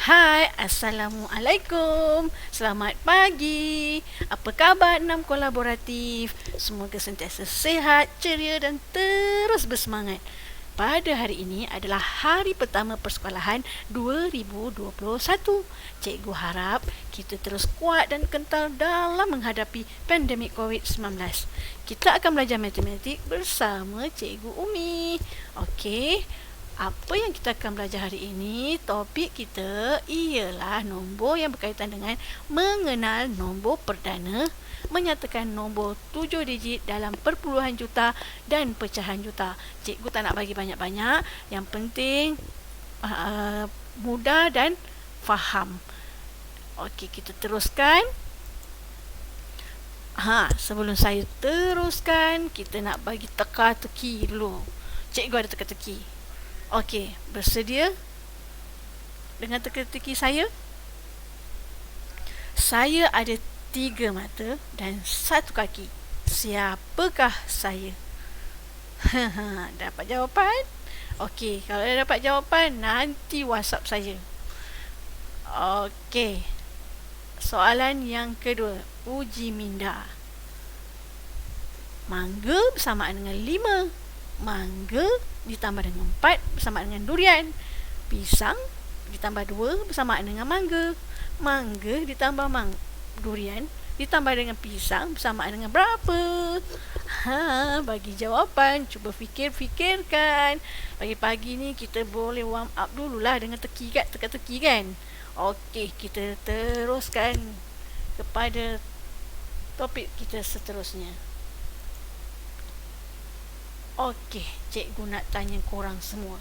Hai, Assalamualaikum. Selamat pagi. Apa khabar enam kolaboratif? Semoga sentiasa sehat, ceria dan terus bersemangat. Pada hari ini adalah hari pertama persekolahan 2021. Cikgu harap kita terus kuat dan kental dalam menghadapi pandemik COVID-19. Kita akan belajar matematik bersama Cikgu Umi. Okey. Apa yang kita akan belajar hari ini, topik kita ialah nombor yang berkaitan dengan mengenal nombor perdana, menyatakan nombor 7 digit dalam perpuluhan juta dan pecahan juta. Cikgu tak nak bagi banyak-banyak, yang penting mudah dan faham. Okey, kita teruskan. Sebelum saya teruskan, kita nak bagi teka-teki dulu. Cikgu ada teka-teki. Okey, bersedia dengan teka-teki saya? Saya ada 3 mata dan 1 kaki. Siapakah saya? Dapat jawapan? Okey, kalau dah dapat jawapan, nanti WhatsApp saya. Okey. Soalan yang kedua, uji minda. Mangga bersamaan dengan 5. Mangga ditambah dengan 4 bersamaan dengan durian. Pisang ditambah 2 bersamaan dengan mangga. Mangga ditambah durian ditambah dengan pisang bersamaan dengan berapa? Bagi jawapan, cuba fikirkan. Pagi-pagi ni kita boleh warm up dululah dengan teka-teki kan. Okey, kita teruskan kepada topik kita seterusnya. Okey, cikgu nak tanya korang semua.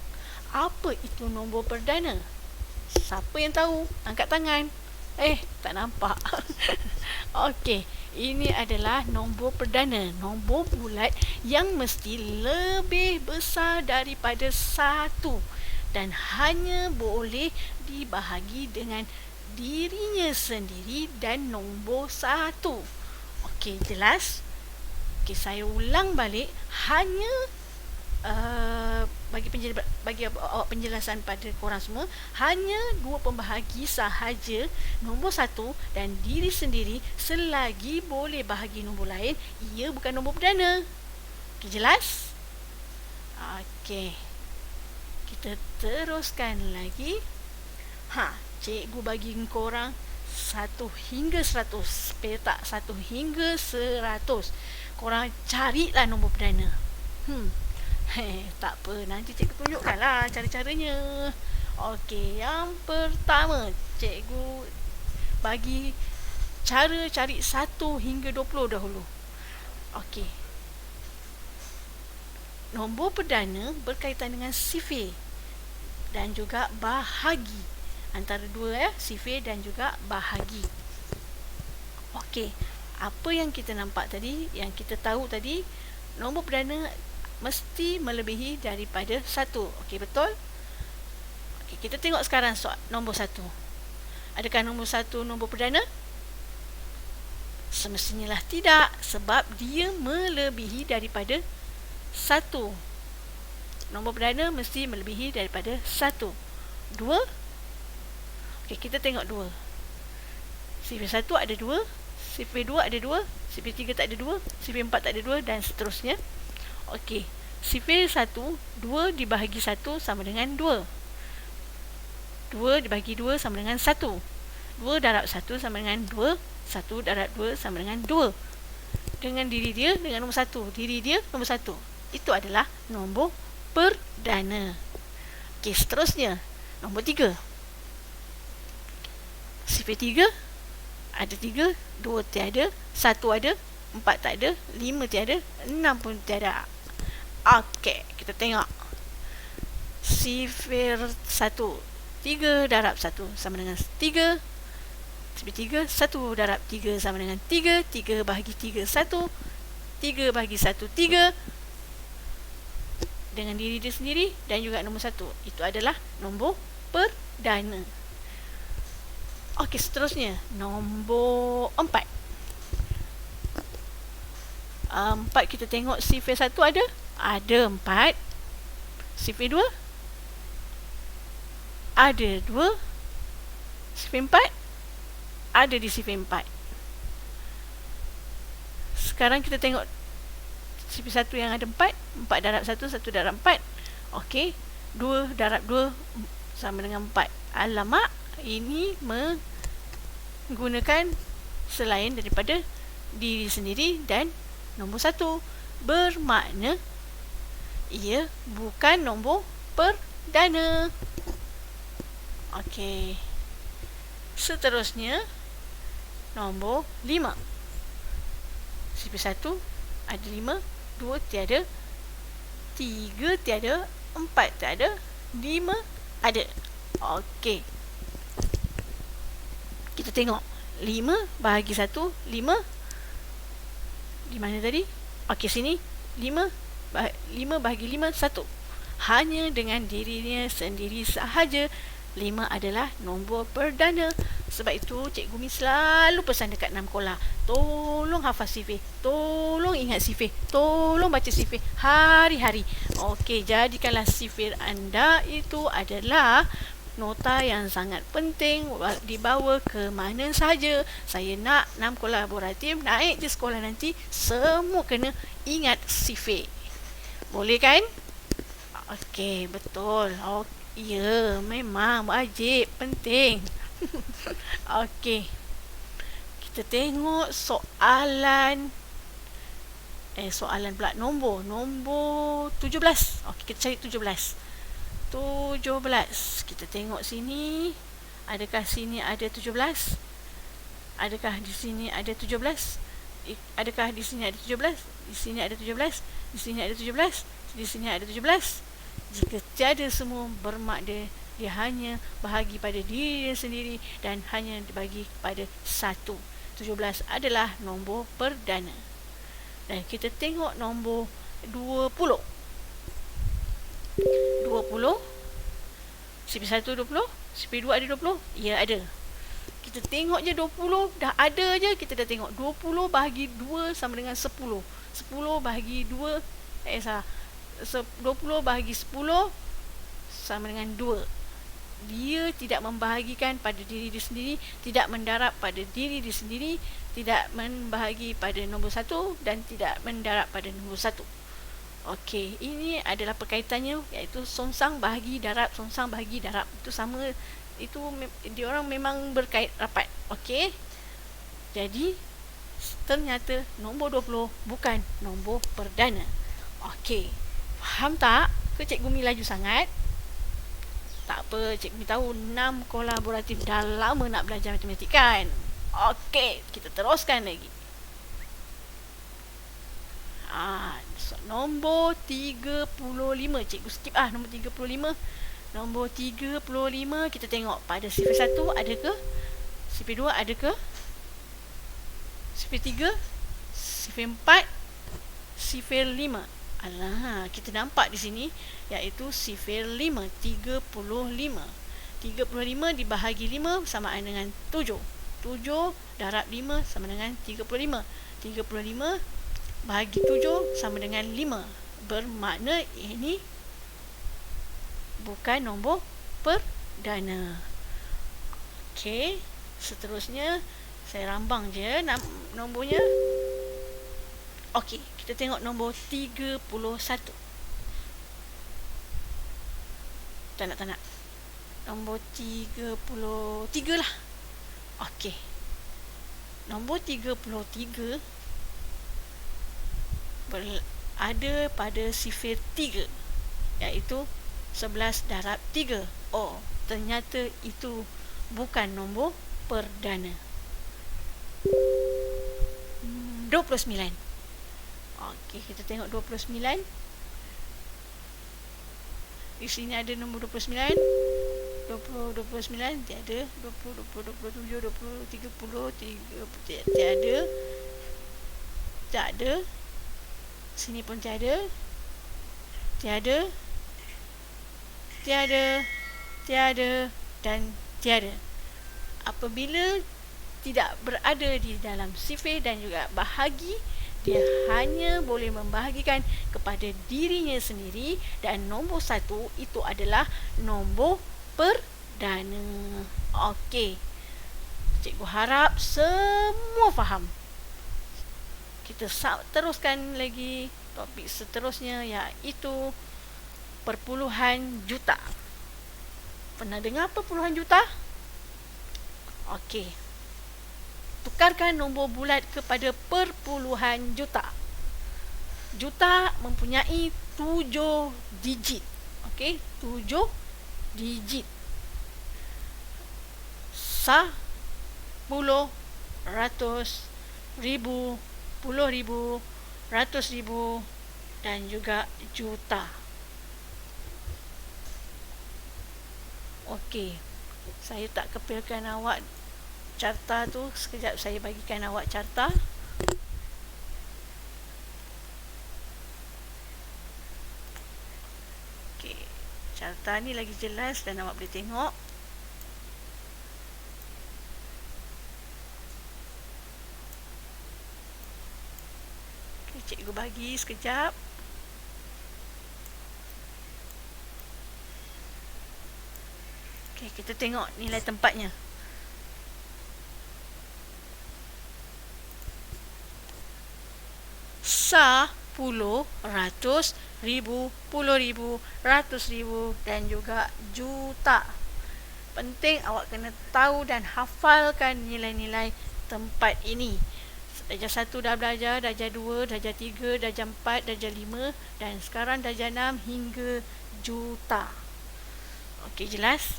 Apa itu nombor perdana? Siapa yang tahu? Angkat tangan. Tak nampak. Okey, ini adalah nombor perdana. Nombor bulat yang mesti lebih besar daripada 1 dan hanya boleh dibahagi dengan dirinya sendiri dan nombor 1. Okey, jelas? Okey, saya ulang balik, hanya bagi awak penjelasan pada korang semua, hanya 2 pembahagi sahaja, nombor 1 dan diri sendiri, selagi boleh bahagi nombor lain, ia bukan nombor perdana. Okey, jelas? Okey, kita teruskan lagi. Cikgu bagi korang 1 hingga 100, petak 1 hingga 100. Korang carilah nombor perdana. Tak apa, nanti cikgu tunjukkanlah cara-caranya. Okey, yang pertama, cikgu bagi cara cari 1 hingga 20 dahulu. Okey. Nombor perdana berkaitan dengan sifir dan juga bahagi. Antara 2 sifir dan juga bahagi. Okey, apa yang kita nampak tadi, yang kita tahu tadi, nombor perdana mesti melebihi daripada 1. Okey, betul? Okey, kita tengok sekarang nombor 1. Adakah nombor 1 nombor perdana? Semestinya lah tidak, sebab dia melebihi daripada 1. Nombor perdana mesti melebihi daripada 1. 2. Okey, kita tengok 2. Sifir 1 ada 2, sifir 2 ada 2, sifir 3 tak ada 2, sifir 4 tak ada 2 dan seterusnya. Okey, sifir 1, 2 dibahagi 1 sama dengan 2. 2 dibahagi 2 sama dengan 1. 2 darab 1 sama dengan 2. 1 darab 2 sama dengan 2. Dengan diri dia, dengan nombor 1. Diri dia, nombor 1. Itu adalah nombor perdana. Okey, seterusnya, nombor 3. Sifir 3 ada 3, 2 tiada, 1 ada, 4 tak ada, 5 tiada, 6 pun tiada. Okey, kita tengok. Sifir 1, 3 darab 1 sama dengan 3. Sifir 3, 1 darab 3 sama dengan 3. 3 bahagi 3, 1. 3 bahagi 1, 3. Dengan diri dia sendiri dan juga nombor 1. Itu adalah nombor perdana. Okey, seterusnya nombor 4. 4 kita tengok sifir 1 ada? Ada 4. Sifir 2 ada 2. Sifir 4 ada di sifir 4. Sekarang kita tengok sifir 1 yang ada 4. 4 darab 1, 1 darab 4. Okey, 2 darab 2 sama dengan 4. Alamak, ini menggunakan selain daripada diri sendiri dan nombor 1. Bermakna ia bukan nombor perdana. Okey. Seterusnya, nombor 5. Sifir 1 ada 5, 2 tiada, 3 tiada, 4 tiada, 5 ada. Okey. Kita tengok 5 bahagi 1, 5. Di mana tadi? Okey, sini 5 bahagi 5, 1. Hanya dengan dirinya sendiri sahaja 5 adalah nombor perdana. Sebab itu Cikgu Mi selalu pesan dekat 6 kolah, tolong hafaz sifir, tolong ingat sifir, tolong baca sifir hari-hari. Okey, jadikanlah sifir anda itu adalah nota yang sangat penting dibawa ke mana saja. Saya nak 6 kolaboratif naik je sekolah nanti, semua kena ingat sifir. Boleh kan? Okey, betul. Ya, memang wajib, penting. Okey. Kita tengok soalan pula nombor 17. Okey, kita cari 17. 17. Kita tengok sini. Adakah sini ada 17? Adakah di sini ada 17? Adakah di sini ada 17? Di sini ada 17? Di sini ada 17? Di sini ada 17? Jika tiada semua, bermakna dia hanya bahagi pada diri sendiri dan hanya dibagi pada 1. 17 adalah nombor perdana. Dan kita tengok nombor 20. 20. Sifir 1 20. Sifir 2 ada 20? Ya, ada. Kita tengok je 20 dah ada je. Kita dah tengok 20 bahagi 2 sama dengan 10. 10 bahagi 2 salah. 20 bahagi 10 sama dengan 2. Dia tidak membahagikan pada diri dia sendiri, tidak mendarab pada diri dia sendiri, tidak membahagi pada nombor 1 dan tidak mendarab pada nombor 1. Okey, ini adalah perkaitannya, iaitu songsang bahagi darab, songsang bahagi darab. Itu sama, itu diorang memang berkait rapat. Okey. Jadi ternyata nombor 20 bukan nombor perdana. Okey. Faham tak? Ke Cikgu Mi laju sangat? Tak apa, Cikgu Mi tahu 6 kolaboratif dah lama nak belajar matematik kan? Okey, kita teruskan lagi. Nombor 35. Cikgu skip nombor 35. Nombor 35 kita tengok pada sifir 1 ada ke? Sifir 2 ada ke? Sifir 3, sifir 4, sifir 5. Alah, kita nampak di sini iaitu sifir 5, 35. 35 dibahagi 5 sama dengan 7. 7 darab 5 sama dengan 35. 35 bahagi 7 sama dengan 5. Bermakna ini bukan nombor perdana. Okey, seterusnya saya rambang je nombornya. Okey, kita tengok nombor 31. Tak nak. Nombor 33 lah. Okey. Nombor 33 ada pada sifir 3, iaitu 11 darab 3. Oh, ternyata itu bukan nombor perdana. 29. Okey, kita tengok 29. Di sini ada nombor 29. 20, 29 tiada. 20, 27, 20, 30, tiada. Tak ada. Sini pun tiada. Tiada. Dan tiada. Apabila tidak berada di dalam sifir dan juga bahagi, dia hanya boleh membahagikan kepada dirinya sendiri, dan nombor 1 itu adalah nombor perdana. Okey. Cikgu harap semua faham. Kita teruskan lagi topik seterusnya, iaitu perpuluhan juta. Pernah dengar perpuluhan juta? Okey. Tukarkan nombor bulat kepada perpuluhan juta. Juta mempunyai 7 digit. Okey, 7 digit. 10, ratus, ribu, puluh ribu, ratus ribu dan juga juta. Okey, saya tak kepilkan awak carta tu. Sekejap saya bagikan awak carta. Okey, carta ni lagi jelas dan awak boleh tengok. Okey, cikgu bagi sekejap. Okey, kita tengok nilai tempatnya. Puluh, ratus, ribu, puluh ribu, ratus ribu dan juga juta. Penting awak kena tahu dan hafalkan nilai-nilai tempat ini. Darjah 1 dah belajar, darjah 2, darjah 3, darjah 4, darjah 5 dan sekarang darjah 6 hingga juta. Okey, jelas?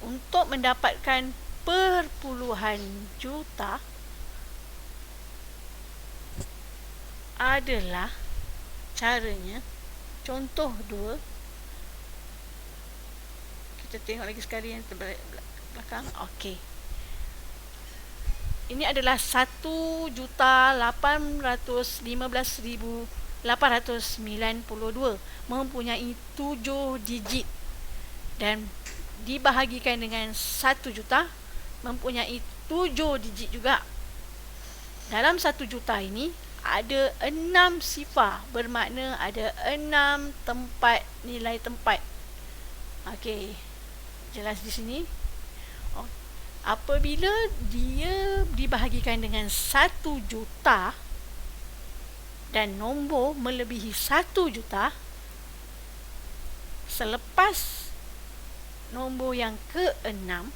Untuk mendapatkan perpuluhan juta adalah caranya, contoh 2. Kita tengok lagi sekali yang terbalik belakang. Okey. Ini adalah 1,815,892 mempunyai 7 digit dan dibahagikan dengan 1 juta mempunyai 7 digit juga. Dalam 1 juta ini ada 6 sifar, bermakna ada 6 tempat, nilai tempat. Okey, jelas di sini. Apabila dia dibahagikan dengan 1 juta dan nombor melebihi 1 juta, selepas nombor yang ke-6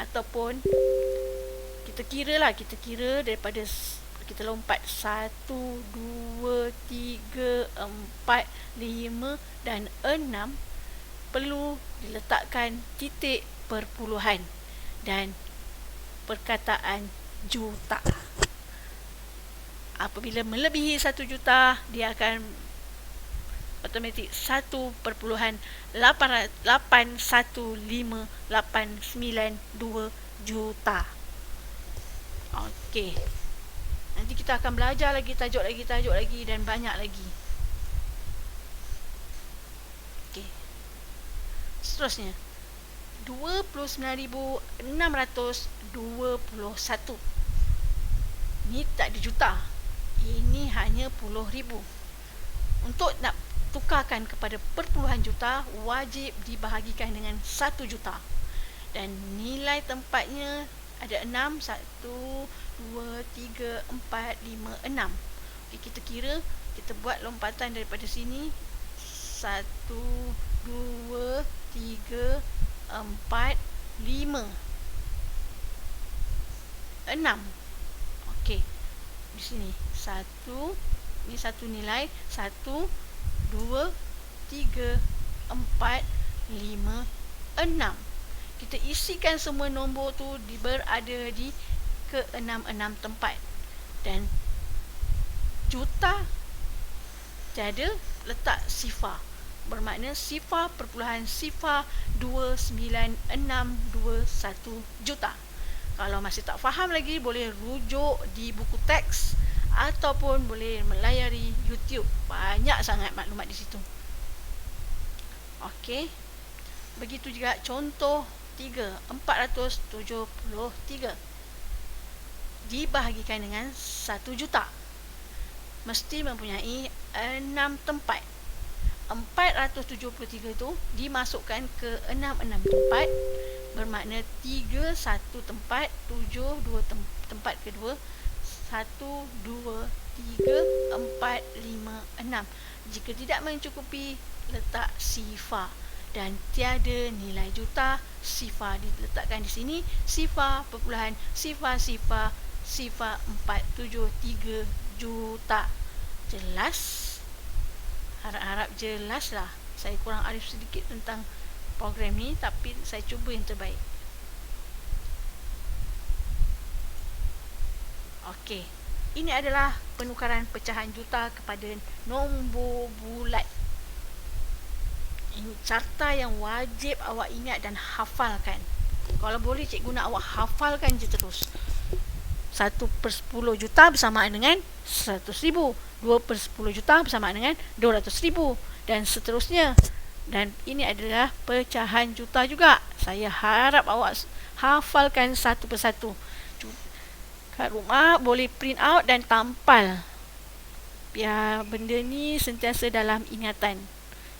ataupun kita kira daripada kita lompat 1, 2, 3, 4, 5 dan 6, perlu diletakkan titik perpuluhan dan perkataan juta. Apabila melebihi 1 juta, dia akan automatik 1.815,892 juta. Okey. Nanti kita akan belajar lagi tajuk lagi dan banyak lagi. Okey. Seterusnya 29,621. Ini tak ada juta. Ini hanya puluh ribu. Untuk nak tukarkan kepada perpuluhan juta, wajib dibahagikan dengan 1 juta. Dan nilai tempatnya ada 6. 1, 2, 3, 4, 5, 6. Okay, kita kira, kita buat lompatan daripada sini. 1, 2, 3, 4, 5, 6. Okey. Di sini 1, ini satu nilai, 1, 2, 3, 4, 5, 6. Kita isikan semua nombor tu berada di ke-6 tempat. Dan juta tiada letak sifar. Bermakna sifar perpuluhan sifar 29621 juta. Kalau masih tak faham lagi, boleh rujuk di buku teks ataupun boleh melayari YouTube. Banyak sangat maklumat di situ. Okey. Begitu juga contoh 3, 473 dibahagikan dengan 1 juta. Mesti mempunyai 6 tempat. 473 itu dimasukkan ke 6 tempat bermakna 3 satu tempat, 7 dua tempat kedua, 1 2 3 4 5 6. Jika tidak mencukupi, letak sifar dan tiada nilai juta. Sifar diletakkan di sini, sifar perpuluhan sifar sifar sifar 473 juta. Jelas? Harap-harap jelas lah. Saya kurang arif sedikit tentang program ni, tapi saya cuba yang terbaik. Okey, ini adalah penukaran pecahan juta kepada nombor bulat. Ini carta yang wajib awak ingat dan hafalkan. Kalau boleh cikgu nak awak hafalkan je terus. 1/10 juta bersamaan dengan 100,000. 2/10 juta bersamaan dengan 200,000 dan seterusnya. Dan ini adalah pecahan juta juga. Saya harap awak hafalkan satu persatu. Kat rumah boleh print out dan tampal. Biar benda ni sentiasa dalam ingatan.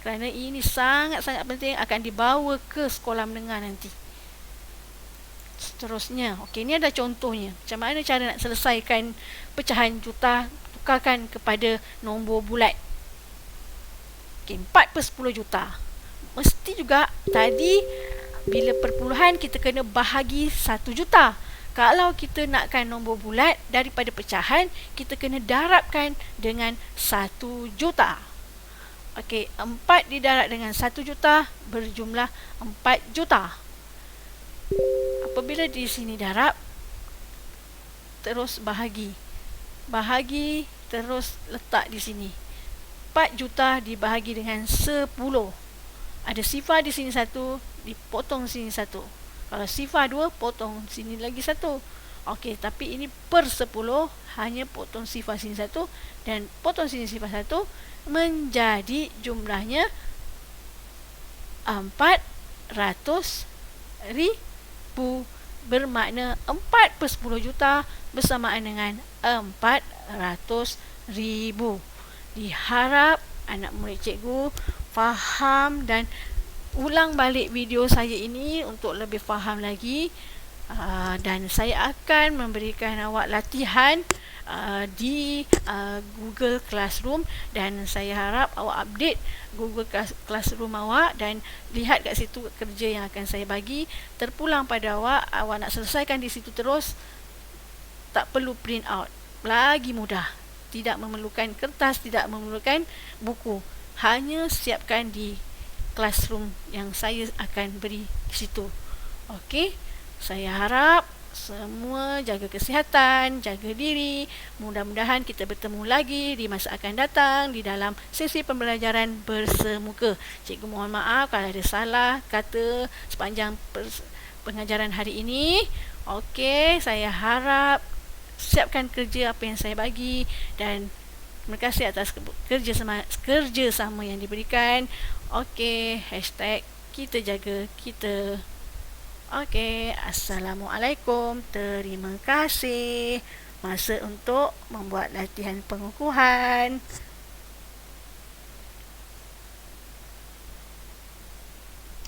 Kerana ini sangat-sangat penting, akan dibawa ke sekolah menengah nanti. Seterusnya, okey, ni ada contohnya. Macam mana cara nak selesaikan pecahan juta, tukarkan kepada nombor bulat. Okey, 4/10 juta. Mesti juga tadi bila perpuluhan kita kena bahagi 1 juta. Kalau kita nakkan nombor bulat daripada pecahan, kita kena darabkan dengan 1 juta. Okey, 4 didarab dengan 1 juta berjumlah 4 juta. Apabila di sini darab, terus bahagi. Bahagi, terus letak di sini. 4 juta dibahagi dengan 10. Ada sifar di sini 1, dipotong sini 1. Kalau sifar 2, potong sini lagi 1. Okey, tapi ini per 10, hanya potong sifar sini 1 dan potong sini sifar 1, menjadi jumlahnya 400,000. Bermakna 4/10 juta bersamaan dengan 400,000. Diharap anak murid cikgu faham dan ulang balik video saya ini untuk lebih faham lagi. Dan saya akan memberikan awak latihan di Google Classroom, dan saya harap awak update Google Classroom awak dan lihat kat situ kerja yang akan saya bagi terpulang pada awak. Awak nak selesaikan di situ terus, tak perlu print out, lagi mudah. Tidak memerlukan kertas, tidak memerlukan buku, hanya siapkan di Classroom yang saya akan beri di situ. Okey, saya harap semua jaga kesihatan, jaga diri. Mudah-mudahan kita bertemu lagi di masa akan datang di dalam sesi pembelajaran bersemuka. Cikgu mohon maaf kalau ada salah kata sepanjang pengajaran hari ini. Okey, saya harap siapkan kerja apa yang saya bagi dan terima kasih atas kerjasama yang diberikan. Okey, hashtag kita jaga kita. Okey, Assalamualaikum. Terima kasih. Masa untuk membuat latihan pengukuhan.